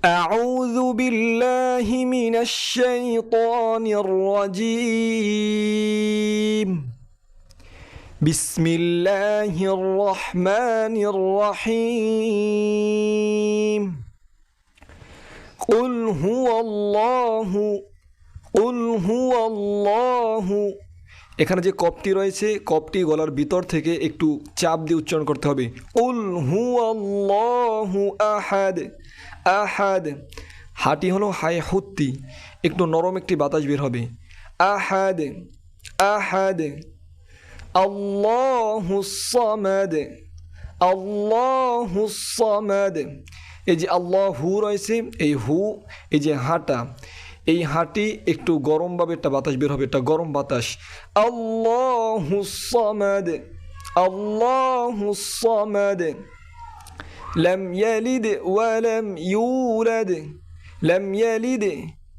أعوذ بالله من الشيطان الرجيم بسم الله الرحمن الرحيم قل هو الله এখানে যে কপটি রয়েছে কপটি গলার ভিতর থেকে একটু চাপ দিয়ে উচ্চারণ করতে হবে কুল হুয়াল্লাহু আহাদ আহাদ হাটি হলো হায় হুত্তি একটু নরম একটি বাতাস বের হবে আহাদ আহাদ আল্লাহুস সামাদ আল্লাহুস সামাদ এই যে আল্লাহু রয়েছে এই হু এই যে হাঁটা এই হাঁটি একটু গরমভাবে একটা বাতাস বের হবে একটা গরম বাতাস আল্লাহুস সামাদ আল্লাহুস সামাদ لم يلد ولم يولد لم يلد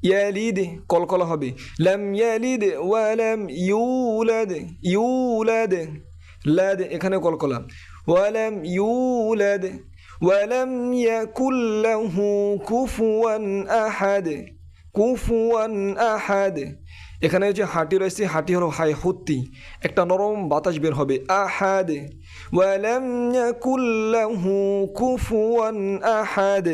يلد কলকলা হবে لم يلد ولم يولد يولد لد এখানে কলকলা ولم يولد ولم يكن له كفوا أحد كفوا أحد এখানে যে হাঁটি রয়েছে হাঁটি হলো হাই হুত্তি একটা নরম বাতাস বের হবে আহাদ ওয়ালাম ইয়াকুল লাহু কুফুয়ান আহাদ